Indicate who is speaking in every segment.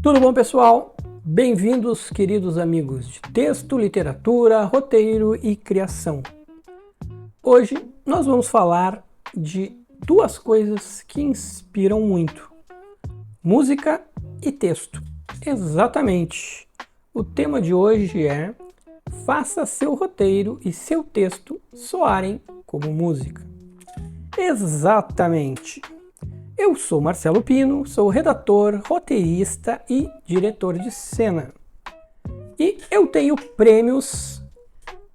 Speaker 1: Tudo bom, pessoal? Bem-vindos, queridos amigos de texto, literatura, roteiro e criação. Hoje nós vamos falar de duas coisas que inspiram muito: música e texto. Exatamente! O tema de hoje é: faça seu roteiro e seu texto soarem como música. Exatamente! Eu sou Marcelo Pino, sou redator, roteirista e diretor de cena. E eu tenho prêmios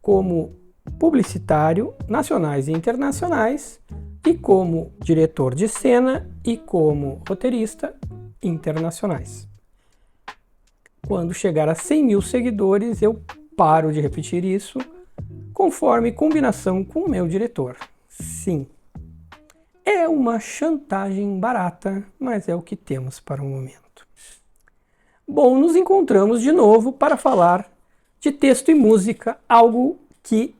Speaker 1: como publicitário, nacionais e internacionais, e como diretor de cena e como roteirista internacionais. Quando chegar a 100 mil seguidores, eu paro de repetir isso, conforme combinação com o meu diretor. Sim. É uma chantagem barata, mas é o que temos para o momento. Bom, nos encontramos de novo para falar de texto e música, algo que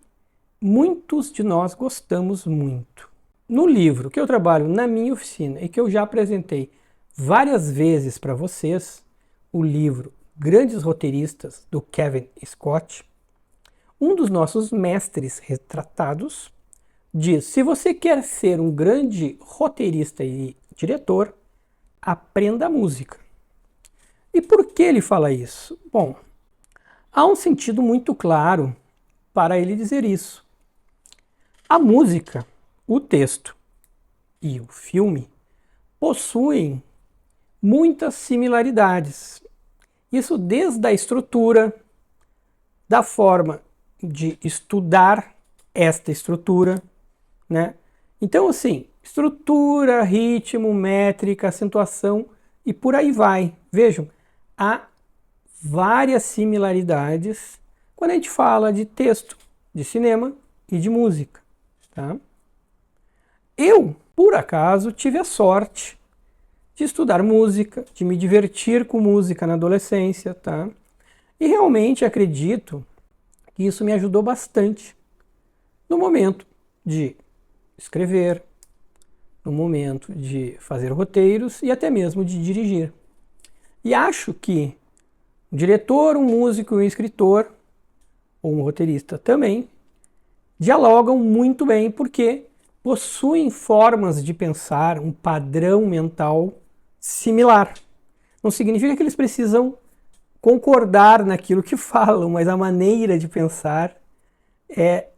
Speaker 1: muitos de nós gostamos muito. No livro que eu trabalho na minha oficina e que eu já apresentei várias vezes para vocês, o livro Grandes Roteiristas, do Kevin Scott, um dos nossos mestres retratados diz: se você quer ser um grande roteirista e diretor, aprenda música. E por que ele fala isso? Bom, há um sentido muito claro para ele dizer isso. A música, o texto e o filme possuem muitas similaridades. Isso desde a estrutura, da forma de estudar esta estrutura, né? Então, assim, estrutura, ritmo, métrica, acentuação e por aí vai. Vejam, há várias similaridades quando a gente fala de texto, de cinema e de música, tá? Eu, por acaso, tive a sorte de estudar música, de me divertir com música na adolescência, tá? E realmente acredito que isso me ajudou bastante no momento de escrever, no momento de fazer roteiros e até mesmo de dirigir. E acho que um diretor, um músico e um escritor, ou um roteirista também, dialogam muito bem porque possuem formas de pensar, um padrão mental similar. Não significa que eles precisam concordar naquilo que falam, mas a maneira de pensar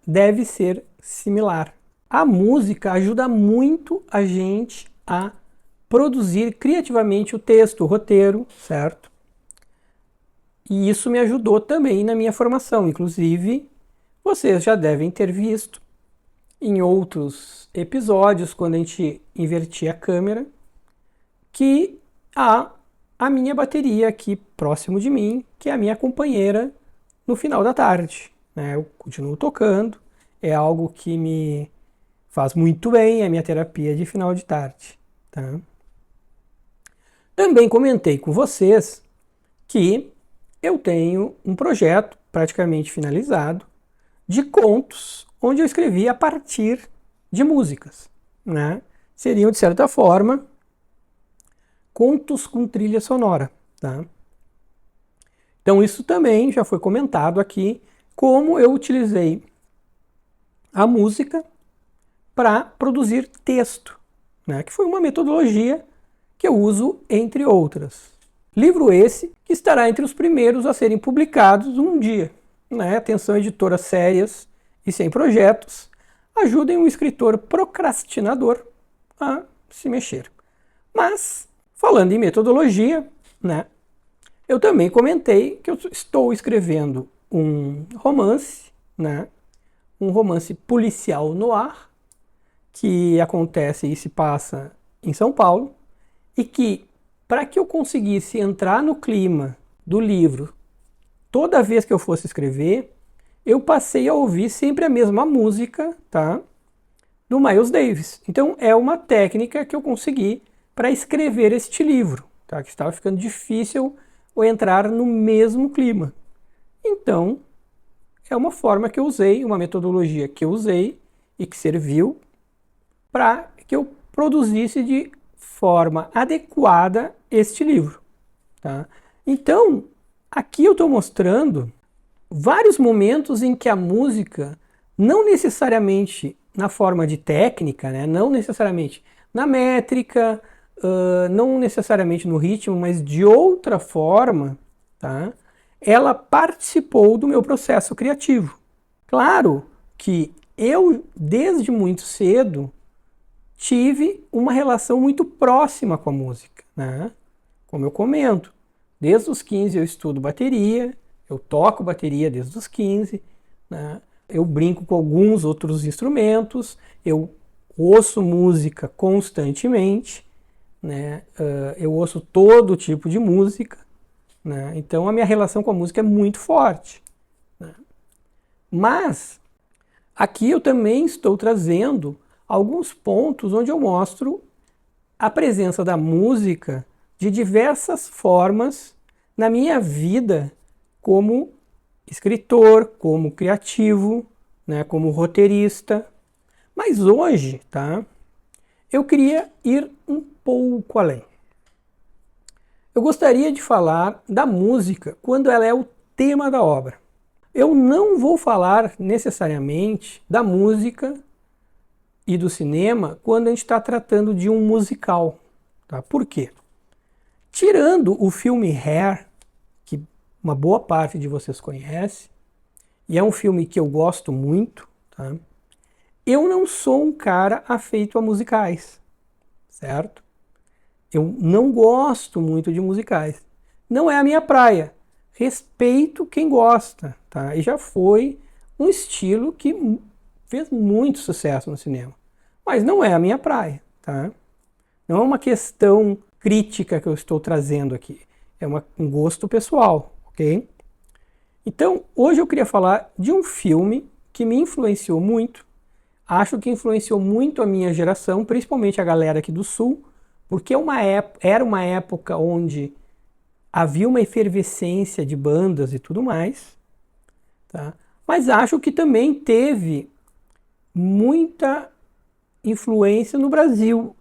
Speaker 1: deve ser similar. A música ajuda muito a gente a produzir criativamente o texto, o roteiro, certo? E isso me ajudou também na minha formação. Inclusive, vocês já devem ter visto em outros episódios, quando a gente invertia a câmera, que há a minha bateria aqui próximo de mim, que é a minha companheira no final da tarde, né? Eu continuo tocando, é algo que me faz muito bem, a minha terapia de final de tarde, tá? Também comentei com vocês que eu tenho um projeto praticamente finalizado de contos, onde eu escrevi a partir de músicas, né? Seriam, de certa forma, contos com trilha sonora, tá? Então isso também já foi comentado aqui, como eu utilizei a música para produzir texto, né? Que foi uma metodologia que eu uso, entre outras. Livro esse que estará entre os primeiros a serem publicados um dia, né? Atenção, editoras sérias e sem projetos, ajudem um escritor procrastinador a se mexer. Mas, falando em metodologia, né? Eu também comentei que eu estou escrevendo um romance, né? Um romance policial noir, que acontece e se passa em São Paulo, e que, para que eu conseguisse entrar no clima do livro toda vez que eu fosse escrever, eu passei a ouvir sempre a mesma música, tá? Do Miles Davis. Então é uma técnica que eu consegui para escrever este livro, tá? Que estava ficando difícil eu entrar no mesmo clima. Então é uma forma que eu usei, uma metodologia que eu usei e que serviu para que eu produzisse de forma adequada este livro, tá? Então, aqui eu estou mostrando vários momentos em que a música, não necessariamente na forma de técnica, né? Não necessariamente na métrica, não necessariamente no ritmo, mas de outra forma, tá? Ela participou do meu processo criativo. Claro que eu, desde muito cedo, tive uma relação muito próxima com a música, né? Como eu comento, desde os 15 eu estudo bateria, eu toco bateria desde os 15, né? Eu brinco com alguns outros instrumentos, eu ouço música constantemente, né? Eu ouço todo tipo de música, né? Então a minha relação com a música é muito forte, né? Mas aqui eu também estou trazendo alguns pontos onde eu mostro a presença da música de diversas formas na minha vida como escritor, como criativo, né, como roteirista. Mas hoje, tá, eu queria ir um pouco além. Eu gostaria de falar da música quando ela é o tema da obra. Eu não vou falar necessariamente da música e do cinema quando a gente está tratando de um musical. Tá? Por quê? Tirando o filme Hair, que uma boa parte de vocês conhece, e é um filme que eu gosto muito, tá? Eu não sou um cara afeito a musicais, certo? Eu não gosto muito de musicais. Não é a minha praia. Respeito quem gosta, tá? E já foi um estilo que fez muito sucesso no cinema. Mas não é a minha praia, tá? Não é uma questão crítica que eu estou trazendo aqui. É um gosto pessoal, ok? Então, hoje eu queria falar de um filme que me influenciou muito. Acho que influenciou muito a minha geração, principalmente a galera aqui do Sul, porque era uma época onde havia uma efervescência de bandas e tudo mais, tá? Mas acho que também teve muita influência no Brasil.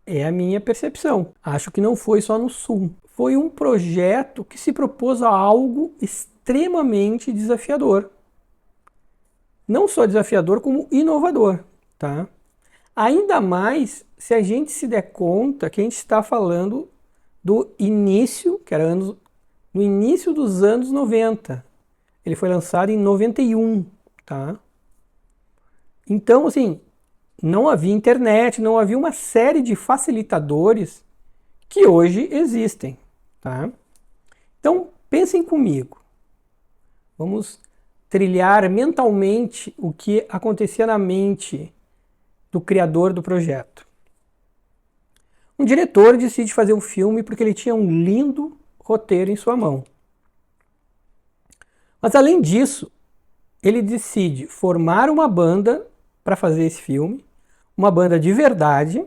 Speaker 1: É a minha percepção. Acho que não foi só no Sul. Foi um projeto que se propôs a algo extremamente desafiador. Não só desafiador, como inovador, tá? Ainda mais se a gente se der conta que a gente está falando do início, que era no início dos anos 90. Ele foi lançado em 91, tá? Então, assim, não havia internet, não havia uma série de facilitadores que hoje existem, tá? Então, pensem comigo. Vamos trilhar mentalmente o que acontecia na mente do criador do projeto. Um diretor decide fazer um filme porque ele tinha um lindo roteiro em sua mão. Mas além disso, ele decide formar uma banda para fazer esse filme, uma banda de verdade,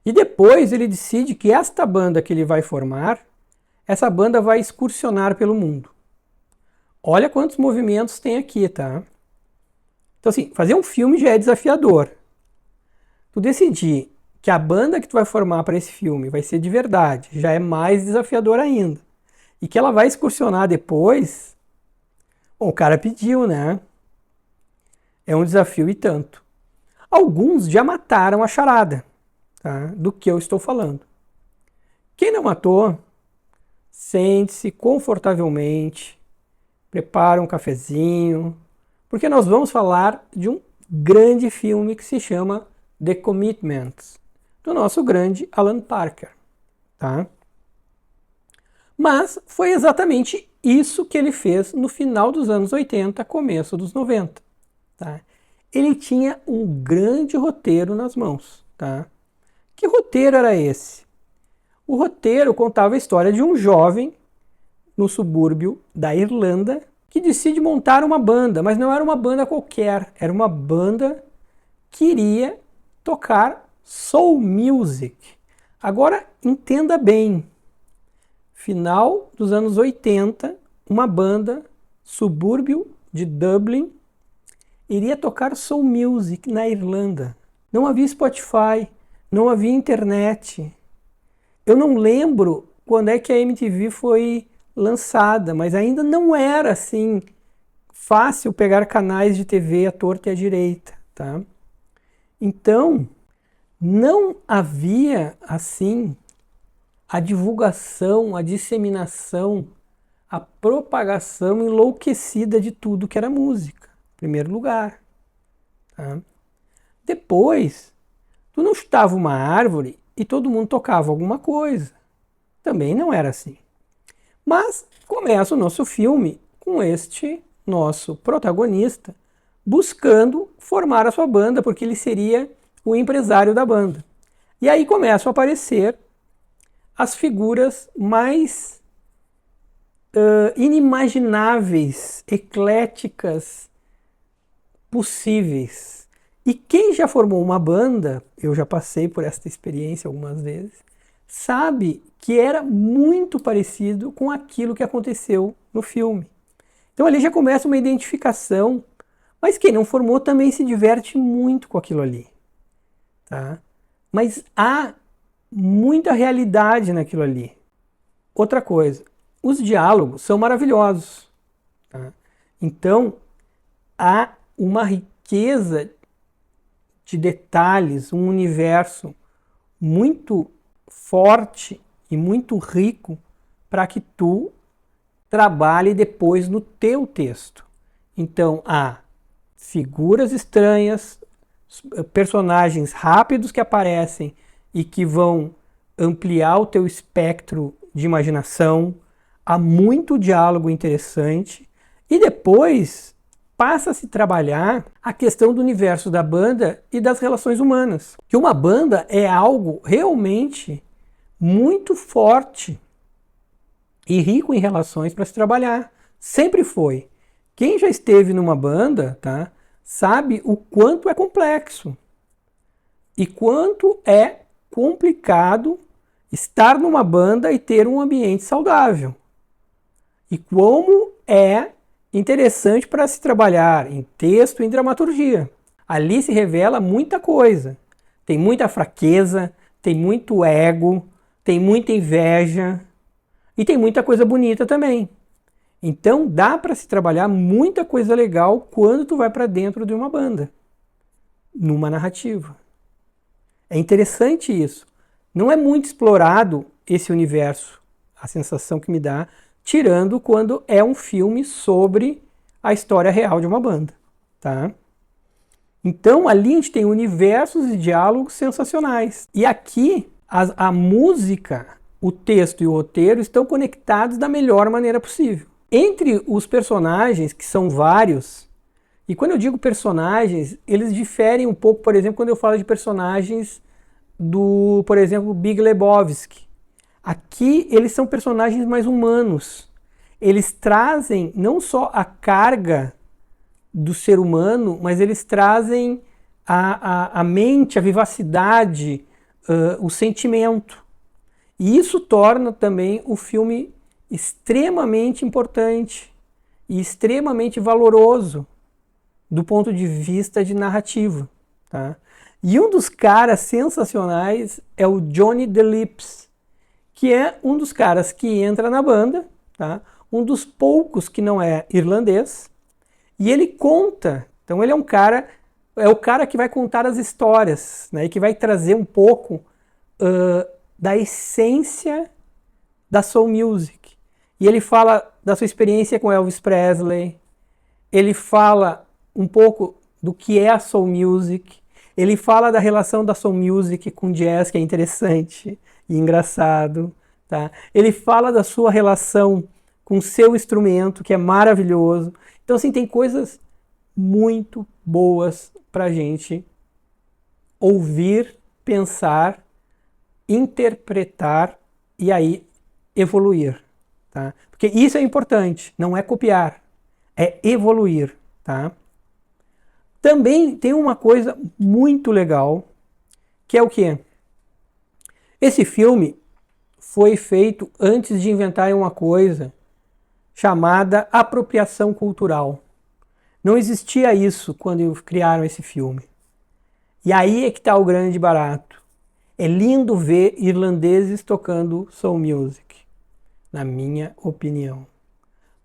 Speaker 1: e depois ele decide que esta banda que ele vai formar, essa banda vai excursionar pelo mundo. Olha quantos movimentos tem aqui, tá? Então assim, fazer um filme já é desafiador. Tu decidir que a banda que tu vai formar para esse filme vai ser de verdade, já é mais desafiador ainda. E que ela vai excursionar depois, bom, o cara pediu, né? É um desafio e tanto. Alguns já mataram a charada, tá? Do que eu estou falando. Quem não matou, sente-se confortavelmente, prepara um cafezinho, porque nós vamos falar de um grande filme que se chama The Commitments, do nosso grande Alan Parker, tá? Mas foi exatamente isso que ele fez no final dos anos 80, começo dos 90, tá? Ele tinha um grande roteiro nas mãos, tá? Que roteiro era esse? O roteiro contava a história de um jovem no subúrbio da Irlanda que decide montar uma banda, mas não era uma banda qualquer, era uma banda que iria tocar soul music. Agora entenda bem, final dos anos 80, uma banda subúrbio de Dublin iria tocar soul music na Irlanda. Não havia Spotify, não havia internet. Eu não lembro quando é que a MTV foi lançada, mas ainda não era assim fácil pegar canais de TV à torta e à direita, tá? Então, não havia assim a divulgação, a disseminação, a propagação enlouquecida de tudo que era música, em primeiro lugar, tá? Depois, tu não chutava uma árvore e todo mundo tocava alguma coisa. Também não era assim. Mas começa o nosso filme com este nosso protagonista buscando formar a sua banda, porque ele seria o empresário da banda. E aí começam a aparecer as figuras mais inimagináveis, ecléticas possíveis. E quem já formou uma banda, eu já passei por esta experiência algumas vezes, sabe que era muito parecido com aquilo que aconteceu no filme. Então ali já começa uma identificação, mas quem não formou também se diverte muito com aquilo ali, tá? Mas há muita realidade naquilo ali. Outra coisa, os diálogos são maravilhosos, tá? Então há uma riqueza de detalhes, um universo muito forte e muito rico para que tu trabalhe depois no teu texto. Então há figuras estranhas, personagens rápidos que aparecem e que vão ampliar o teu espectro de imaginação, há muito diálogo interessante e depois passa a se trabalhar a questão do universo da banda e das relações humanas. Que uma banda é algo realmente muito forte e rico em relações para se trabalhar. Sempre foi. Quem já esteve numa banda, tá, sabe o quanto é complexo e quanto é complicado estar numa banda e ter um ambiente saudável. E como é interessante para se trabalhar em texto e em dramaturgia. Ali se revela muita coisa. Tem muita fraqueza, tem muito ego, tem muita inveja e tem muita coisa bonita também. Então dá para se trabalhar muita coisa legal quando tu vai para dentro de uma banda, numa narrativa. É interessante isso. Não é muito explorado esse universo, a sensação que me dá, tirando quando é um filme sobre a história real de uma banda, tá? Então ali a gente tem universos e diálogos sensacionais. E aqui a música, o texto e o roteiro estão conectados da melhor maneira possível. Entre os personagens, que são vários, e quando eu digo personagens, eles diferem um pouco, por exemplo, quando eu falo de personagens do, por exemplo, Big Lebowski. Aqui eles são personagens mais humanos. Eles trazem não só a carga do ser humano, mas eles trazem a mente, a vivacidade, o sentimento. E isso torna também o filme extremamente importante e extremamente valoroso do ponto de vista de narrativa, tá? E um dos caras sensacionais é o Johnny Delips, que é um dos caras que entra na banda, tá? Um dos poucos que não é irlandês, e ele conta, então ele é um cara, é o cara que vai contar as histórias, né? E que vai trazer um pouco da essência da soul music. E ele fala da sua experiência com Elvis Presley, ele fala um pouco do que é a soul music, ele fala da relação da soul music com jazz, que é interessante e engraçado, tá? Ele fala da sua relação com o seu instrumento, que é maravilhoso. Então, assim, tem coisas muito boas pra gente ouvir, pensar, interpretar e aí evoluir, tá? Porque isso é importante, não é copiar, é evoluir, tá? Também tem uma coisa muito legal, que é o quê? Esse filme foi feito antes de inventarem uma coisa chamada apropriação cultural. Não existia isso quando criaram esse filme. E aí é que está o grande barato. É lindo ver irlandeses tocando soul music. na minha opinião.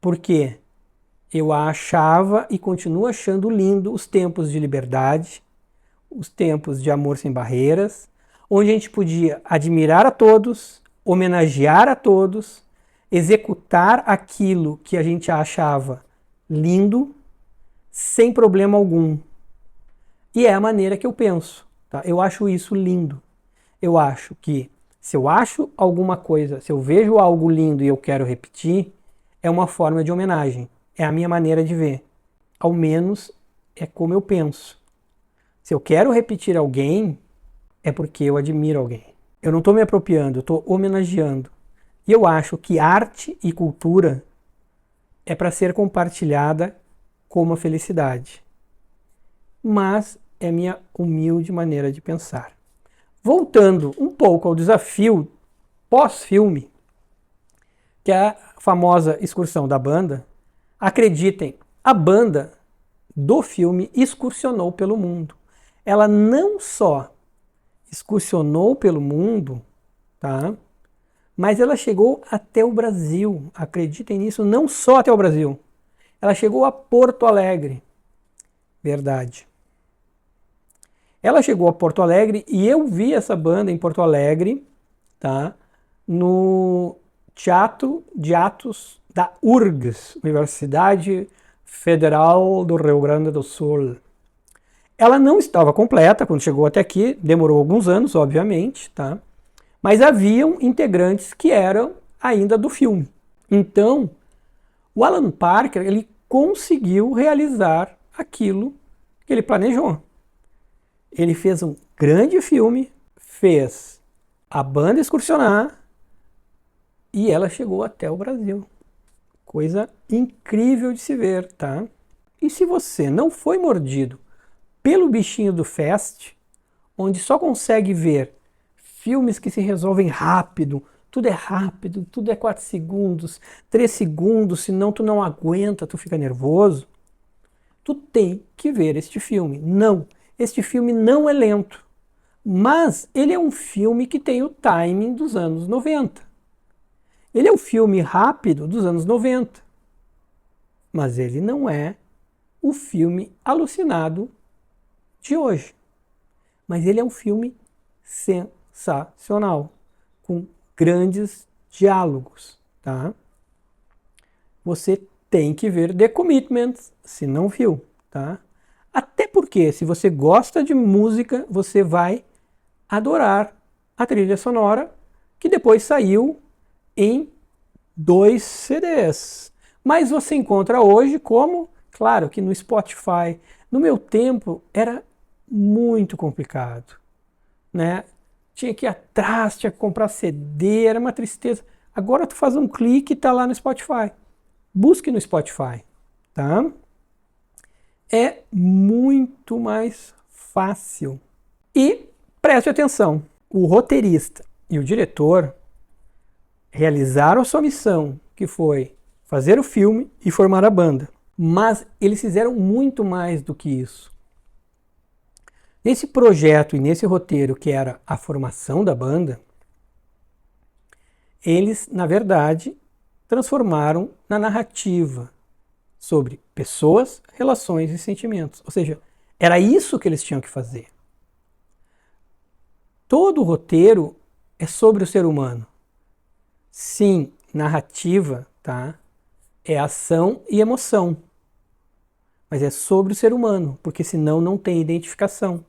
Speaker 1: Por quê? Eu achava e continuo achando lindo os tempos de liberdade, os tempos de amor sem barreiras, onde a gente podia admirar a todos, homenagear a todos, executar aquilo que a gente achava lindo, sem problema algum. E é a maneira que eu penso. Tá? Eu acho isso lindo. Eu acho que se eu acho alguma coisa, se eu vejo algo lindo e eu quero repetir, é uma forma de homenagem. É a minha maneira de ver. Ao menos é como eu penso. Se eu quero repetir alguém, é porque eu admiro alguém. Eu não estou me apropriando, eu estou homenageando. E eu acho que arte e cultura é para ser compartilhada como a felicidade. Mas é minha humilde maneira de pensar. Voltando um pouco ao desafio pós-filme, que é a famosa excursão da banda, acreditem, a banda do filme excursionou pelo mundo. Ela não só excursionou pelo mundo, tá? Mas ela chegou até o Brasil. Acreditem nisso, não só até o Brasil. Ela chegou a Porto Alegre. Verdade. Ela chegou a Porto Alegre e eu vi essa banda em Porto Alegre, tá? No Teatro de Atos da URGS, Universidade Federal do Rio Grande do Sul. Ela não estava completa quando chegou até aqui, demorou alguns anos, obviamente, tá? Mas haviam integrantes que eram ainda do filme. Então, o Alan Parker, ele conseguiu realizar aquilo que ele planejou. Ele fez um grande filme, fez a banda excursionar e ela chegou até o Brasil. Coisa incrível de se ver, tá? E se você não foi mordido pelo bichinho do Fast, onde só consegue ver filmes que se resolvem rápido, tudo é 4 segundos, 3 segundos, senão tu não aguenta, tu fica nervoso, tu tem que ver este filme. Não, este filme não é lento, mas ele é um filme que tem o timing dos anos 90. Ele é um filme rápido dos anos 90, mas ele não é o filme alucinado de hoje. Mas ele é um filme sensacional, com grandes diálogos, tá? Você tem que ver The Commitments, se não viu, tá? Até porque, se você gosta de música, você vai adorar a trilha sonora, que depois saiu em 2 CDs. Mas você encontra hoje como, claro, que no Spotify. No meu tempo era muito complicado, né? Tinha que ir atrás, tinha que comprar CD, era uma tristeza. Agora tu faz um clique e tá lá no Spotify. Busque no Spotify, tá? É muito mais fácil. E preste atenção, o roteirista e o diretor realizaram a sua missão, que foi fazer o filme e formar a banda. Mas eles fizeram muito mais do que isso. Nesse projeto e nesse roteiro, que era a formação da banda, eles, na verdade, transformaram na narrativa sobre pessoas, relações e sentimentos. Ou seja, era isso que eles tinham que fazer. Todo o roteiro é sobre o ser humano. Sim, narrativa, tá? É ação e emoção. Mas é sobre o ser humano, porque senão não tem identificação.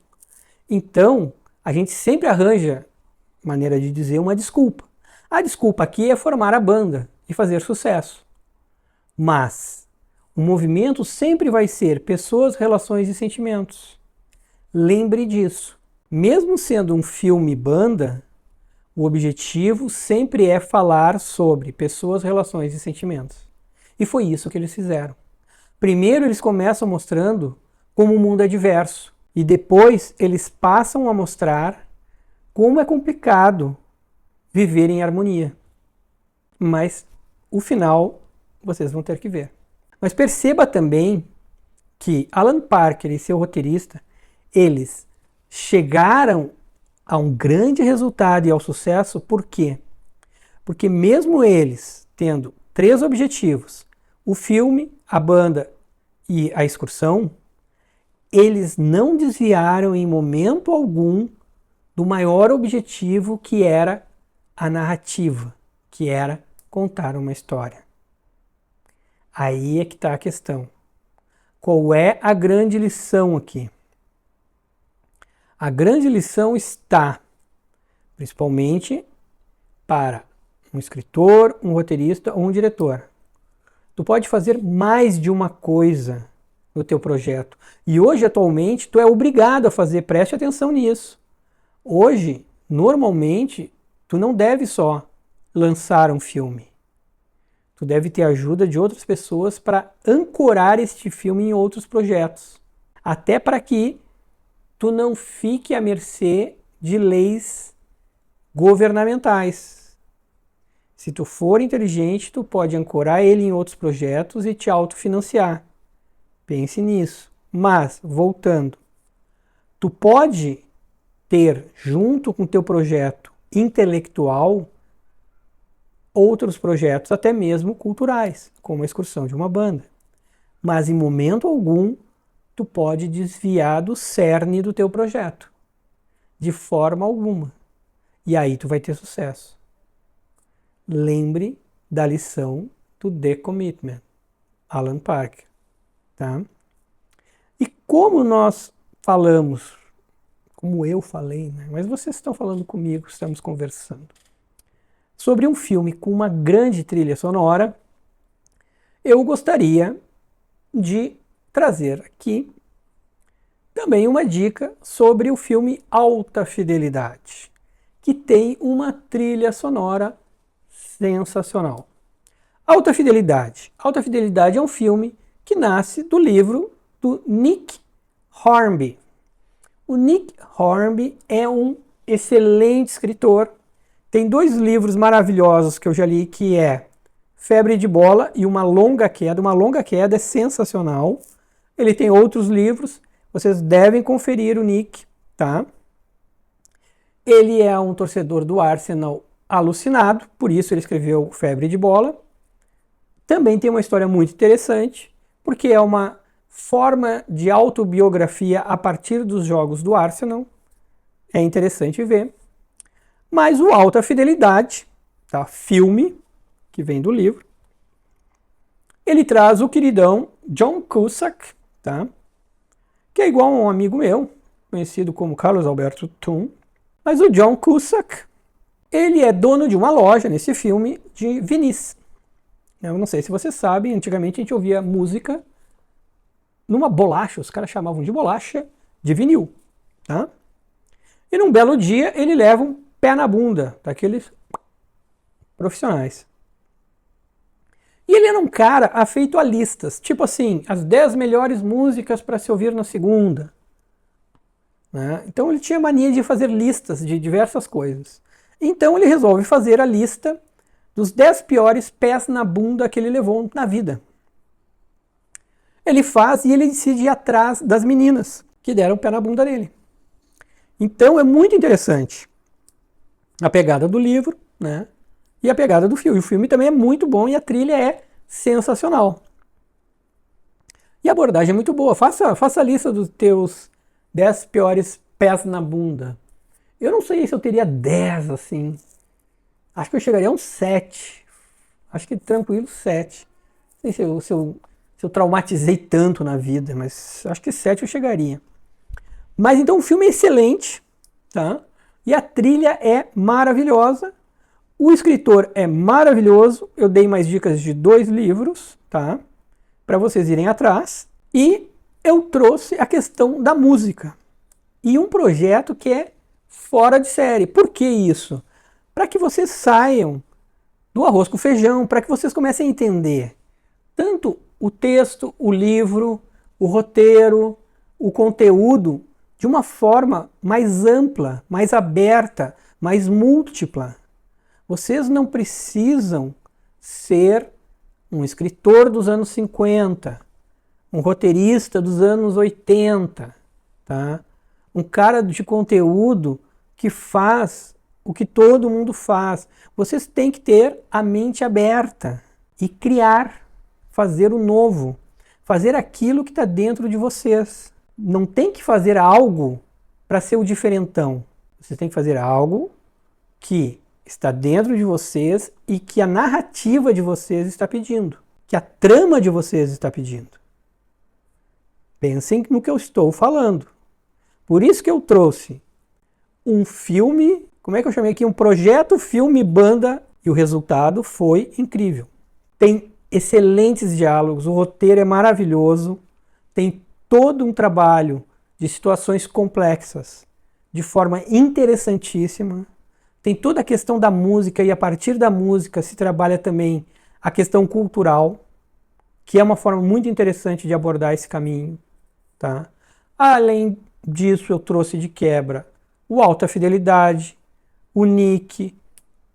Speaker 1: Então, a gente sempre arranja, maneira de dizer, uma desculpa. A desculpa aqui é formar a banda e fazer sucesso. Mas o movimento sempre vai ser pessoas, relações e sentimentos. Lembre disso. Mesmo sendo um filme banda, o objetivo sempre é falar sobre pessoas, relações e sentimentos. E foi isso que eles fizeram. Primeiro eles começam mostrando como o mundo é diverso. E depois eles passam a mostrar como é complicado viver em harmonia. Mas o final vocês vão ter que ver. Mas perceba também que Alan Parker e seu roteirista, eles chegaram a um grande resultado e ao sucesso. Por quê? Porque mesmo eles tendo 3 objetivos, o filme, a banda e a excursão, eles não desviaram em momento algum do maior objetivo, que era a narrativa, que era contar uma história. Aí é que está a questão. Qual é a grande lição aqui? A grande lição está, principalmente, para um escritor, um roteirista ou um diretor. Tu pode fazer mais de uma coisa no teu projeto. E hoje, atualmente, tu é obrigado a fazer, preste atenção nisso. Hoje, normalmente, tu não deve só lançar um filme. Tu deve ter ajuda de outras pessoas para ancorar este filme em outros projetos. Até para que tu não fique à mercê de leis governamentais. Se tu for inteligente, tu pode ancorar ele em outros projetos e te autofinanciar. Pense nisso. Mas, voltando, tu pode ter, junto com o teu projeto intelectual, outros projetos, até mesmo culturais, como a excursão de uma banda. Mas, em momento algum, tu pode desviar do cerne do teu projeto. De forma alguma. E aí tu vai ter sucesso. Lembre da lição do The Commitment, Alan Parker. Tá? E como nós falamos, como eu falei, né? Mas vocês estão falando comigo, estamos conversando, sobre um filme com uma grande trilha sonora, eu gostaria de trazer aqui também uma dica sobre o filme Alta Fidelidade, que tem uma trilha sonora sensacional. Alta Fidelidade. Alta Fidelidade é um filme que nasce do livro do Nick Hornby. O Nick Hornby é um excelente escritor. Tem 2 livros maravilhosos que eu já li, que é Febre de Bola e Uma Longa Queda. Uma Longa Queda é sensacional. Ele tem outros livros. Vocês devem conferir o Nick, tá? Ele é um torcedor do Arsenal alucinado, por isso ele escreveu Febre de Bola. Também tem uma história muito interessante, porque é uma forma de autobiografia a partir dos jogos do Arsenal. É interessante ver. Mas o Alta Fidelidade, tá? Filme, que vem do livro, ele traz o queridão John Cusack, tá? Que é igual a um amigo meu, conhecido como Carlos Alberto Tum. Mas o John Cusack, ele é dono de uma loja nesse filme de vinis. Eu não sei se você sabe, antigamente a gente ouvia música numa bolacha, os caras chamavam de bolacha de vinil, tá? E num belo dia ele leva um pé na bunda daqueles profissionais. E ele era um cara afeito a listas, tipo assim, as 10 melhores músicas para se ouvir na segunda. Né? Então ele tinha mania de fazer listas de diversas coisas. Então ele resolve fazer a lista dos 10 piores pés na bunda que ele levou na vida. Ele faz e ele decide ir atrás das meninas que deram o pé na bunda dele. Então é muito interessante a pegada do livro, né? E a pegada do filme. O filme também é muito bom e a trilha é sensacional. E a abordagem é muito boa. Faça a lista dos teus 10 piores pés na bunda. Eu não sei se eu teria 10 assim. Acho que eu chegaria a uns 7. Acho que tranquilo 7. Não sei se eu traumatizei tanto na vida, mas acho que 7 eu chegaria. Mas então o filme é excelente, tá? E a trilha é maravilhosa. O escritor é maravilhoso. Eu dei mais dicas de 2 livros, tá? Para vocês irem atrás. E eu trouxe a questão da música. E um projeto que é fora de série. Por que isso? Para que vocês saiam do arroz com feijão, para que vocês comecem a entender tanto o texto, o livro, o roteiro, o conteúdo de uma forma mais ampla, mais aberta, mais múltipla. Vocês não precisam ser um escritor dos anos 50, um roteirista dos anos 80, tá? Um cara de conteúdo que faz o que todo mundo faz. Vocês têm que ter a mente aberta e criar, fazer o novo, fazer aquilo que está dentro de vocês. Não tem que fazer algo para ser o diferentão. Você tem que fazer algo que está dentro de vocês e que a narrativa de vocês está pedindo, que a trama de vocês está pedindo. Pensem no que eu estou falando. Por isso que eu trouxe um filme, como é que eu chamei aqui? Um projeto, filme, banda, e o resultado foi incrível. Tem excelentes diálogos, o roteiro é maravilhoso, tem todo um trabalho de situações complexas, de forma interessantíssima. Tem toda a questão da música, e a partir da música se trabalha também a questão cultural, que é uma forma muito interessante de abordar esse caminho. Tá? Além disso, eu trouxe de quebra o Alta Fidelidade, o Nick,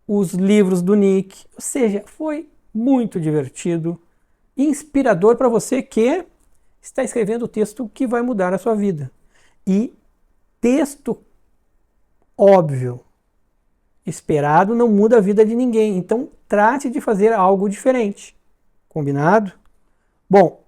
Speaker 1: os livros do Nick. Ou seja, foi muito divertido e inspirador para você que está escrevendo o texto que vai mudar a sua vida. E texto óbvio, esperado, não muda a vida de ninguém. Então, trate de fazer algo diferente. Combinado? Bom,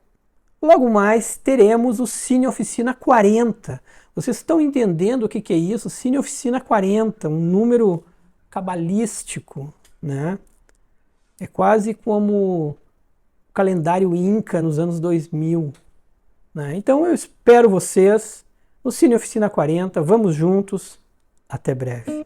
Speaker 1: logo mais teremos o Cine Oficina 40. Vocês estão entendendo o que é isso? Cine Oficina 40, um número cabalístico, né? É quase como o calendário Inca nos anos 2000. Né? Então eu espero vocês no Cine Oficina 40. Vamos juntos. Até breve.